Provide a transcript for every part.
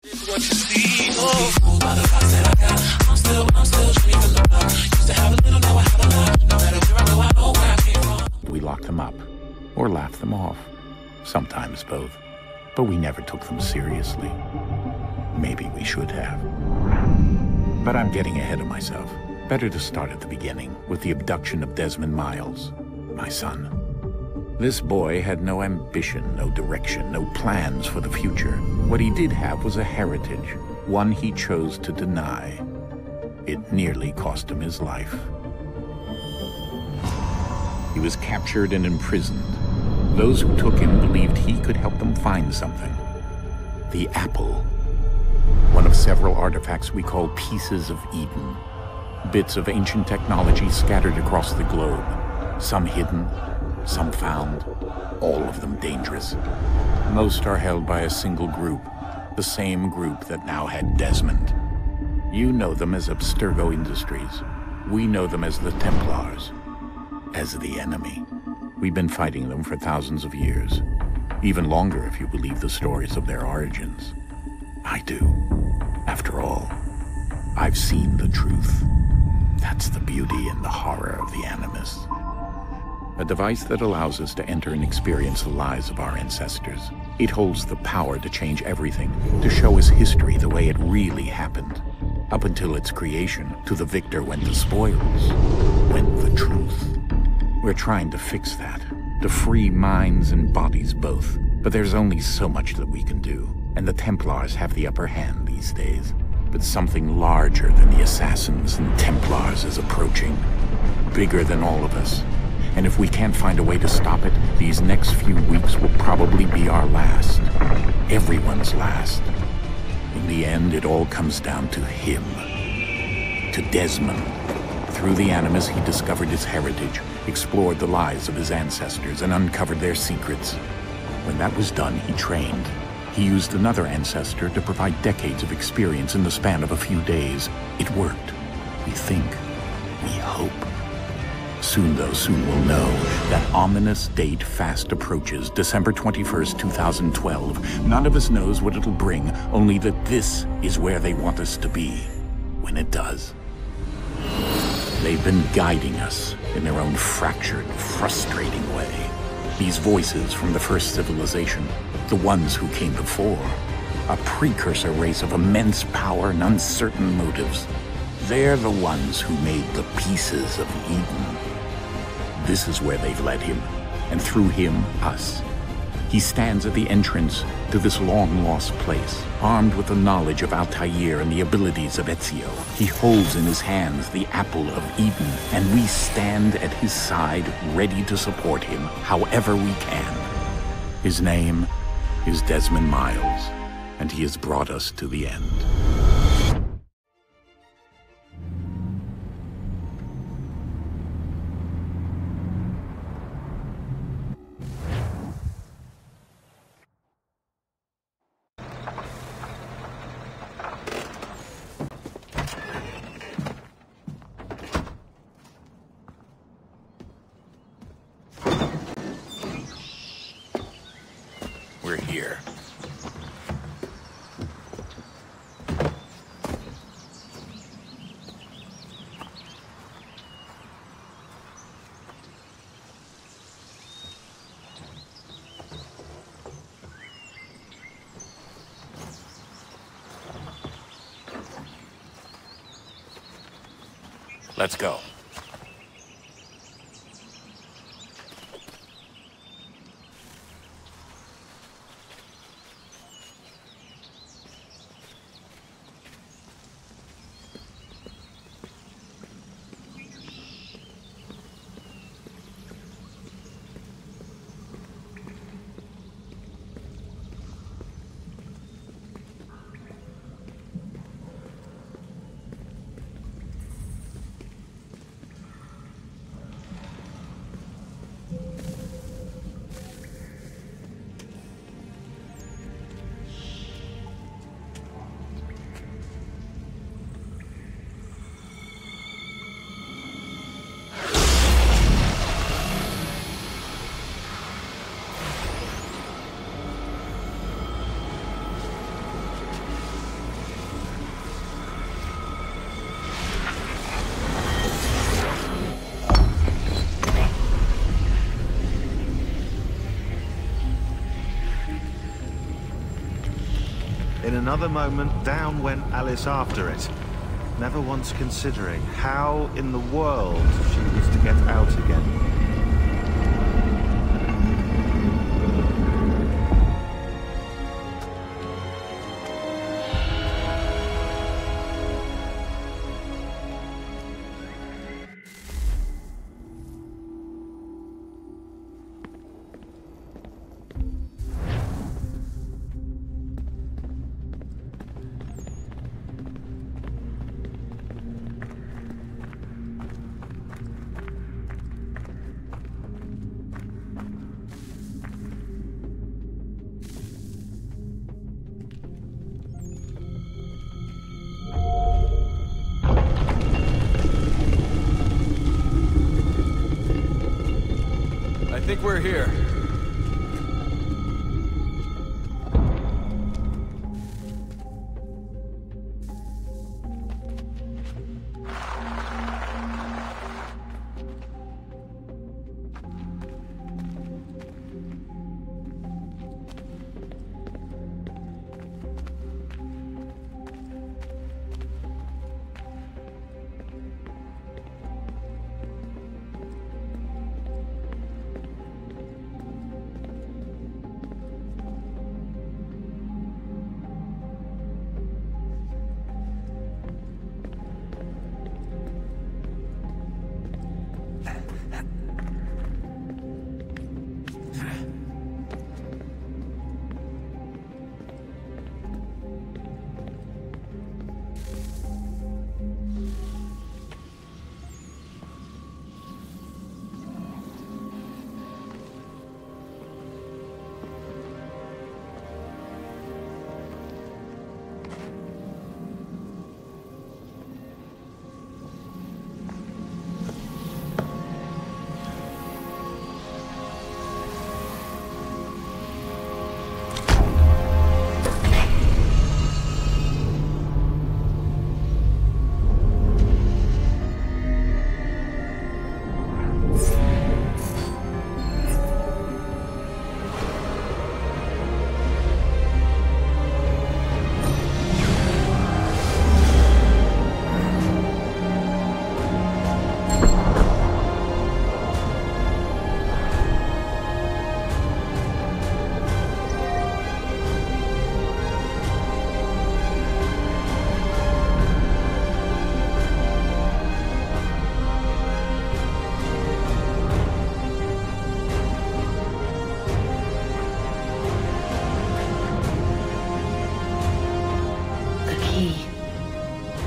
We locked them up, or laughed them off. Sometimes both. But we never took them seriously. Maybe we should have. But I'm getting ahead of myself. Better to start at the beginning, with the abduction of Desmond Miles, my son. This boy had no ambition, no direction, no plans for the future. What he did have was a heritage, one he chose to deny. It nearly cost him his life. He was captured and imprisoned. Those who took him believed he could help them find something. The apple. One of several artifacts we call pieces of Eden. Bits of ancient technology scattered across the globe. Some hidden, some found, all of them dangerous. Most are held by a single group, the same group that now had Desmond. You know them as Abstergo Industries. We know them as the Templars, as the enemy. We've been fighting them for thousands of years, even longer if you believe the stories of their origins. I do. After all, I've seen the truth. That's the beauty and the horror of the Animus. A device that allows us to enter and experience the lives of our ancestors. It holds the power to change everything, to show us history the way it really happened. Up until its creation, to the victor went the spoils, went the truth. We're trying to fix that, to free minds and bodies both. But there's only so much that we can do, and the Templars have the upper hand these days. But something larger than the Assassins and Templars is approaching, bigger than all of us. And if we can't find a way to stop it, these next few weeks will probably be our last. Everyone's last. In the end, it all comes down to him. To Desmond. Through the Animus, he discovered his heritage, explored the lives of his ancestors, and uncovered their secrets. When that was done, he trained. He used another ancestor to provide decades of experience in the span of a few days. It worked. We think. We hope. Soon we'll know. That ominous date fast approaches, December 21st, 2012. None of us knows what it'll bring, only that this is where they want us to be, when it does. They've been guiding us in their own fractured, frustrating way. These voices from the first civilization, the ones who came before, a precursor race of immense power and uncertain motives. They're the ones who made the pieces of Eden. This is where they've led him, and through him, us. He stands at the entrance to this long-lost place, armed with the knowledge of Altair and the abilities of Ezio. He holds in his hands the apple of Eden, and we stand at his side, ready to support him however we can. His name is Desmond Miles, and he has brought us to the end. We're here. Let's go. In another moment, down went Alice after it, never once considering how in the world she was to get out again. I think we're here.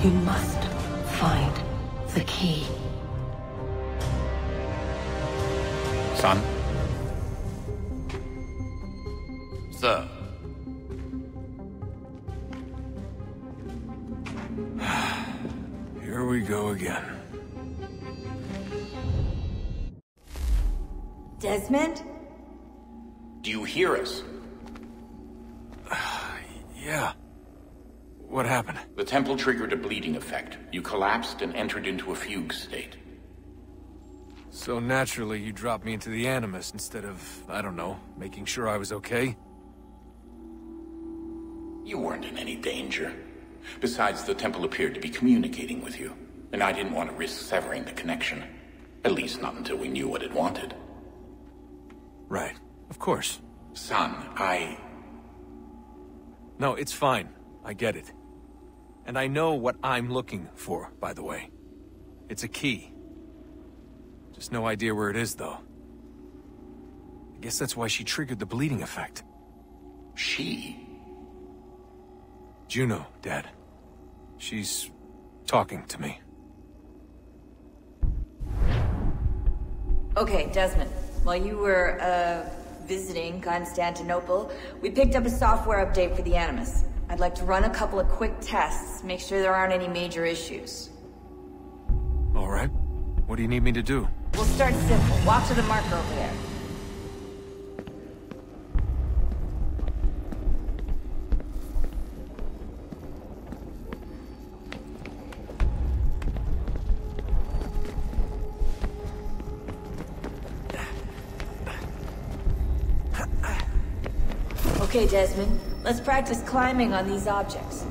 You must find the key. Son? Sir. Here we go again. Desmond? Do you hear us? Yeah. What happened? The temple triggered a bleeding effect. You collapsed and entered into a fugue state. So naturally, you dropped me into the Animus instead of, I don't know, making sure I was okay? You weren't in any danger. Besides, the temple appeared to be communicating with you, and I didn't want to risk severing the connection. At least not until we knew what it wanted. Right. Of course. Son, No, it's fine. I get it. And I know what I'm looking for, by the way. It's a key. Just no idea where it is, though. I guess that's why she triggered the bleeding effect. She? Juno, Dad. She's talking to me. Okay, Desmond. While you were, visiting Constantinople, we picked up a software update for the Animus. I'd like to run a couple of quick tests, make sure there aren't any major issues. All right. What do you need me to do? We'll start simple. Walk to the marker over there. Okay, Desmond. Let's practice climbing on these objects.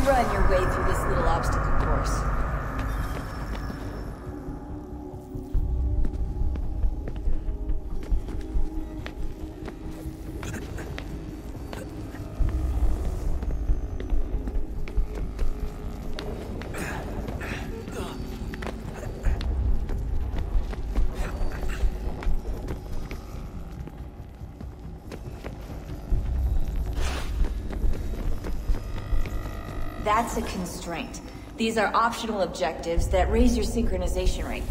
Run your way through this little obstacle course. That's a constraint. These are optional objectives that raise your synchronization rate.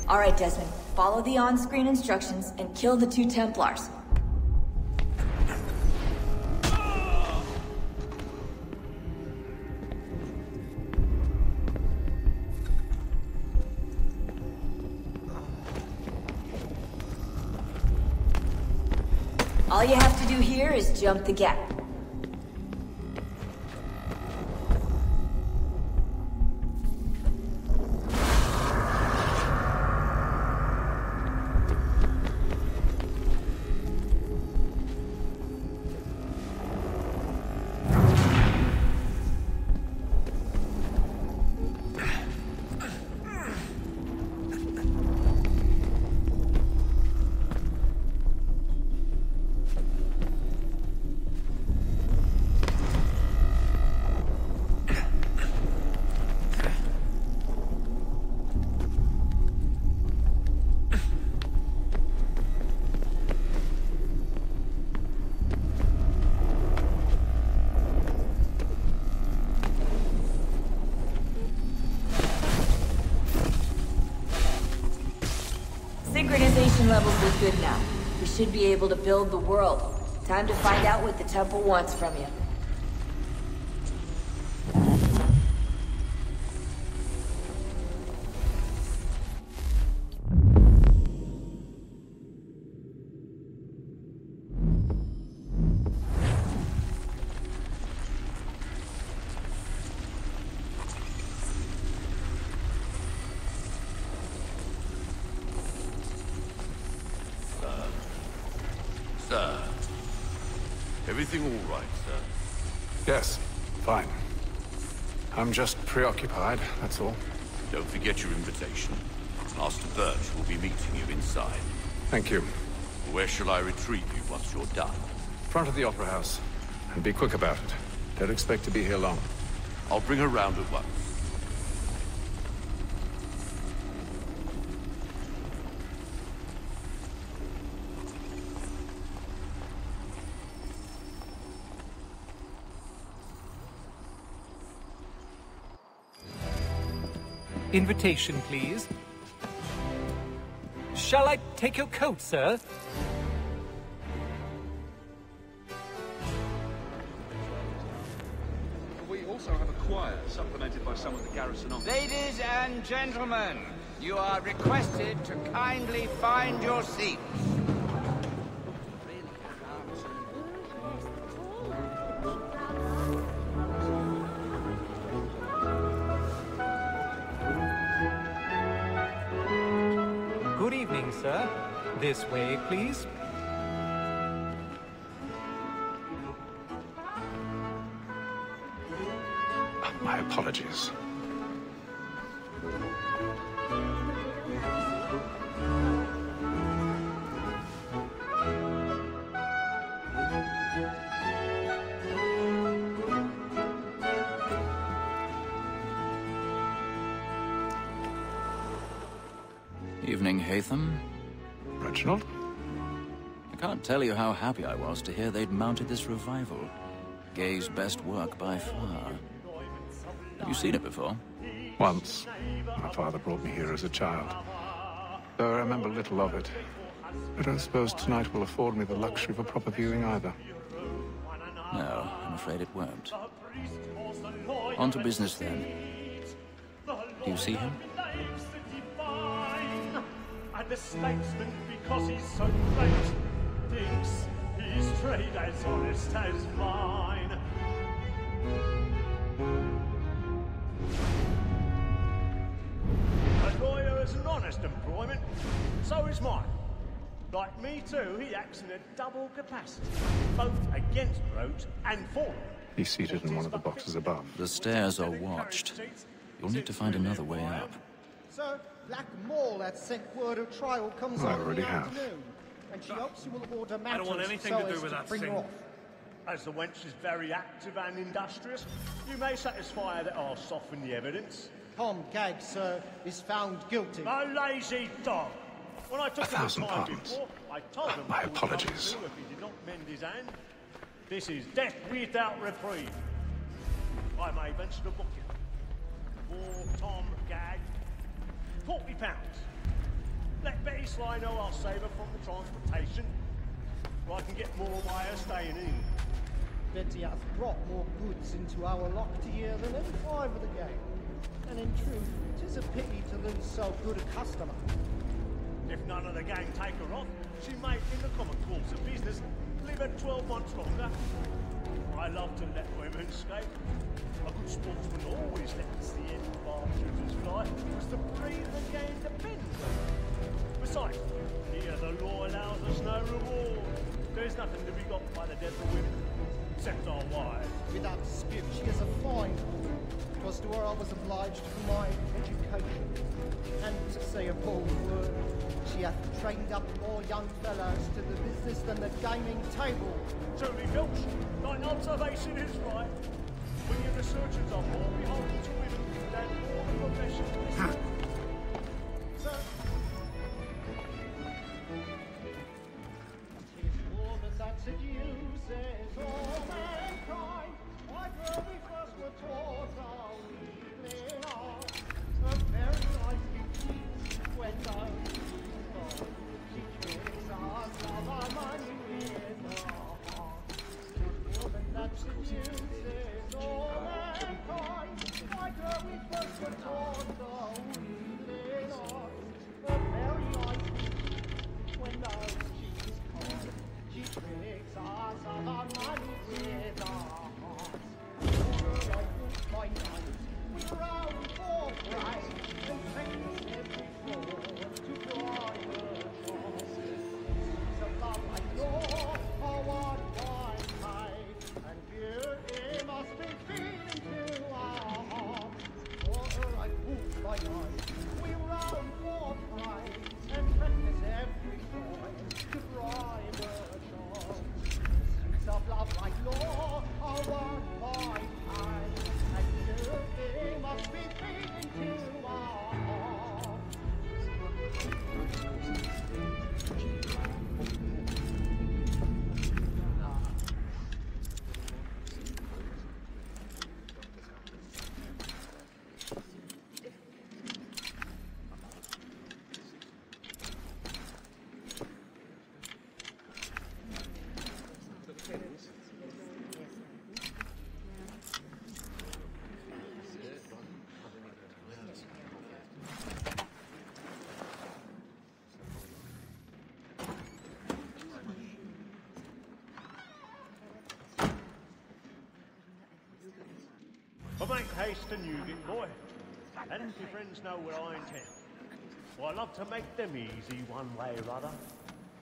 Alright, Desmond. Follow the on-screen instructions and kill the 2 Templars. All you have to do here is jump the gap. Synchronization levels look good now. We should be able to build the world. Time to find out what the temple wants from you. Sir. Everything all right, sir? Yes, fine. I'm just preoccupied, that's all. Don't forget your invitation. Master Birch will be meeting you inside. Thank you. Where shall I retrieve you once you're done? Front of the Opera House. And be quick about it. Don't expect to be here long. I'll bring her round at once. Invitation, please. Shall I take your coat, sir? We also have a choir, supplemented by some of the garrison officers. Ladies and gentlemen, you are requested to kindly find your seats. Good evening, sir. This way, please. My apologies. Evening, Hatham. Reginald? I can't tell you how happy I was to hear they'd mounted this revival. Gay's best work by far. Have you seen it before? Once. My father brought me here as a child. Though I remember little of it. I don't suppose tonight will afford me the luxury of a proper viewing either. No, I'm afraid it won't. On to business then. Do you see him? And the statesman, because he's so great, thinks his trade as honest as mine. A lawyer is an honest employment, so is mine. Like me too, he acts in a double capacity, both against roads and for them. He's seated in one of the boxes above. The stairs are watched. You'll need to find another way up. Sir, Black Mall had sent word of trial comes I on already in the have. afternoon, and she hopes you will order matters I don't want anything so to do as with to that bring her thing. off. As the wench is very active and industrious, you may satisfy her that I'll soften the evidence. Tom Gagg, sir, is found guilty. A lazy dog! When I took him the £1,000. time before, I told him My what would come apologies. through if he did not mend his hand. This is death without reprieve. I may venture to book you. For Tom Gagg, £40. Let Betty Sly know I'll save her from the transportation, or I can get more by her staying in. Betty hath brought more goods into our locked here than any five of the gang. And in truth, 'tis a pity to lose so good a customer. If none of the gang take her off, she may, in the common course of business, live her 12 months longer. I love to let women escape. A good sportsman always lets the end of our shooter's life, because the breed of the game depends on it. Besides, here the law allows us no reward. There's nothing to be got by the death of women, except our wives. Without dispute, she is a fine woman. 'Twas to her I was obliged for my education. And to say a bold word, she hath trained up more young fellows to the business than the gaming table. Truly, Filch, thine observation is right. When your researchers are more beholden to women than all the professionals. Sir. Tis woman that seduces all mankind. Why girl we first were taught our evening art. A very nice beauty when those she tricks us of our money with her heart. Woman that seduces all mankind. Why girl we first were taught our evening art. A very nice beauty when those cheeks come. She tricks us of our money with her heart. My night, we round for pride, and practice every floor to drive her chances. So love like law, or what one hide, and beauty must be feeding to our hearts. For her I move my night, we round for pride, and practice every floor to drive her chances. Of love like law, or what one hide, and beauty must be feeding to our hearts. But make haste and you get boy. And if your friends know where I intend. Well, I love to make them easy one way or other.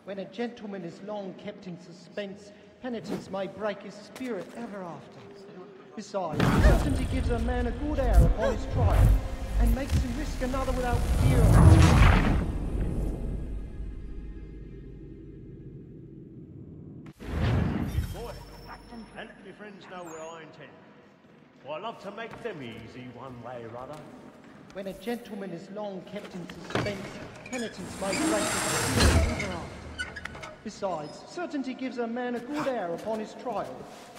When a gentleman is long kept in suspense, penitence may break his spirit ever after. Besides, certainty gives a man a good air upon his trial, and makes him risk another without fear of Boy, and if your friends know where I intend. Well, I love to make them easy one way or other. When a gentleman is long kept in suspense, penitence may break his. Besides, certainty gives a man a good air upon his trial,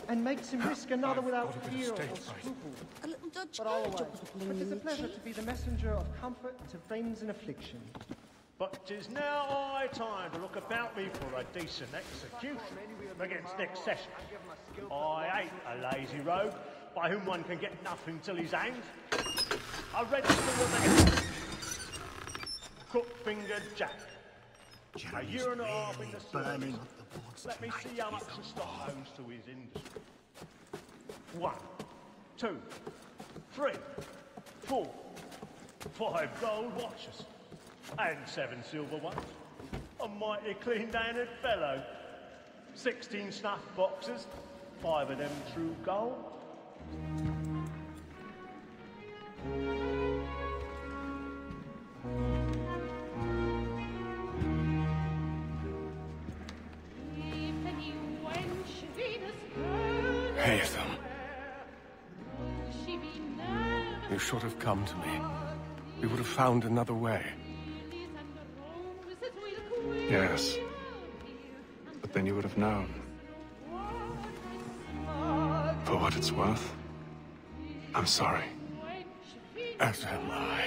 and makes him risk another without fear or scruple. A little Dutch But I'll wait. It is a pleasure to be the messenger of comfort to friends in affliction. But 'tis now high time to look about me for a decent execution against next session. I ain't a lazy rogue by whom one can get nothing till he's hanged. I register with the crook-fingered Jack. A year and a half in the service. Let me see how much the stock owes to his industry. 1, 2, 3, 4, 5 gold watches. And 7 silver ones. A mighty clean-handed fellow. 16 snuff boxes. 5 of them true gold. Haytham. You should have come to me. We would have found another way. Yes. But then you would have known. For what it's worth, I'm sorry. As am I.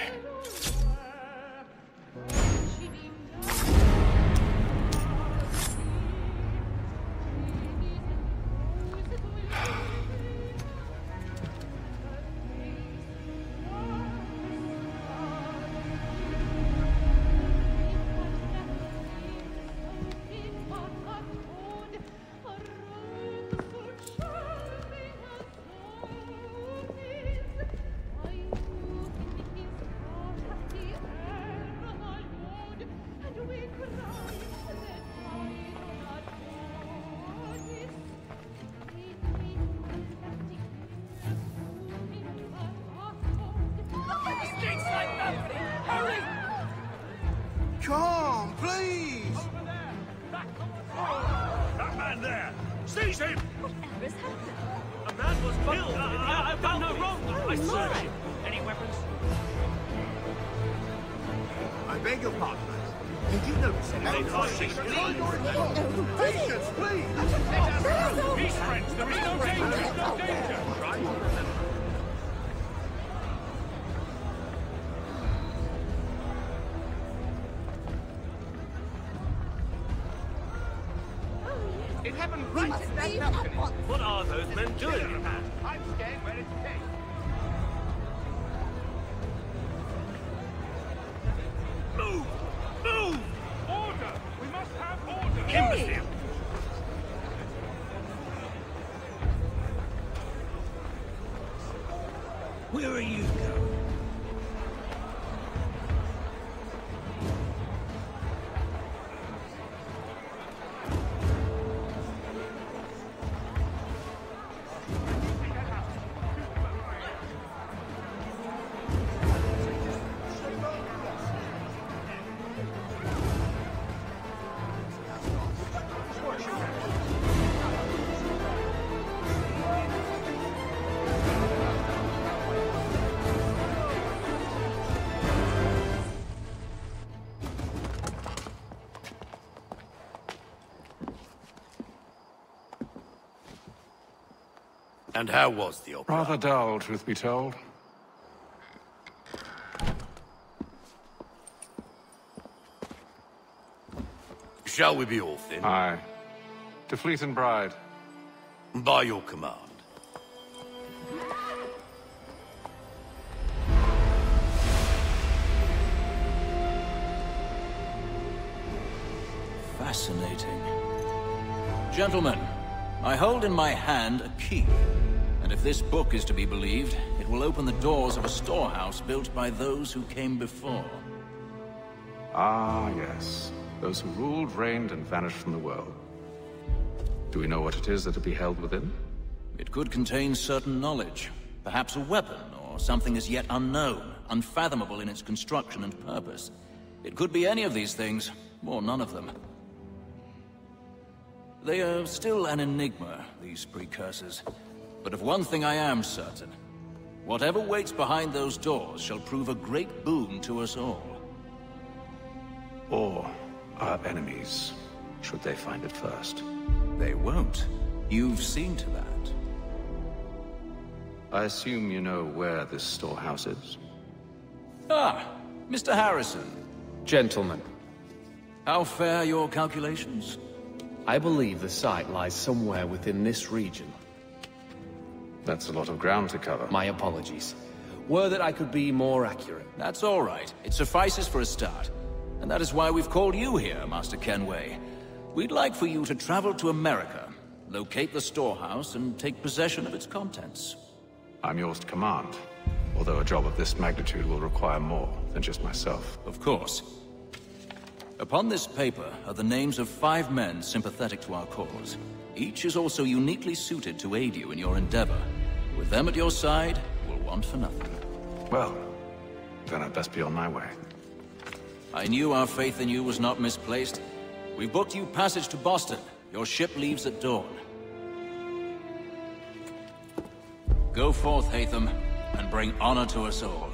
Come, please! That man there! Seize him! Whatever has happened? A man was killed! I've done no wrong! I search him! Any weapons? I beg your pardon, lads. Did you notice anything? Patience, please! Peace, friends! There is no danger! No danger! Try to remember. It happened right at that balcony. What are those men doing? I'm staying where it's safe. Move! Move! Order! We must have order! Imbecile! Where are you going? And how was the opera? Rather dull, truth be told. Shall we be off then? Aye. To Fleet and Bride. By your command. Fascinating. Gentlemen, I hold in my hand a key. And if this book is to be believed, it will open the doors of a storehouse built by those who came before. Ah, yes. Those who ruled, reigned, and vanished from the world. Do we know what it is that will be held within? It could contain certain knowledge. Perhaps a weapon, or something as yet unknown, unfathomable in its construction and purpose. It could be any of these things, or none of them. They are still an enigma, these precursors. But of one thing I am certain. Whatever waits behind those doors shall prove a great boon to us all. Or our enemies, should they find it first. They won't. You've seen to that. I assume you know where this storehouse is? Ah, Mr. Harrison. Gentlemen. How fare your calculations? I believe the site lies somewhere within this region. That's a lot of ground to cover. My apologies. Were that I could be more accurate. That's all right. It suffices for a start. And that is why we've called you here, Master Kenway. We'd like for you to travel to America, locate the storehouse, and take possession of its contents. I'm yours to command, although a job of this magnitude will require more than just myself. Of course. Upon this paper are the names of 5 men sympathetic to our cause. Each is also uniquely suited to aid you in your endeavor. With them at your side, we'll want for nothing. Well, then I'd best be on my way. I knew our faith in you was not misplaced. We've booked you passage to Boston. Your ship leaves at dawn. Go forth, Hatham, and bring honor to us all.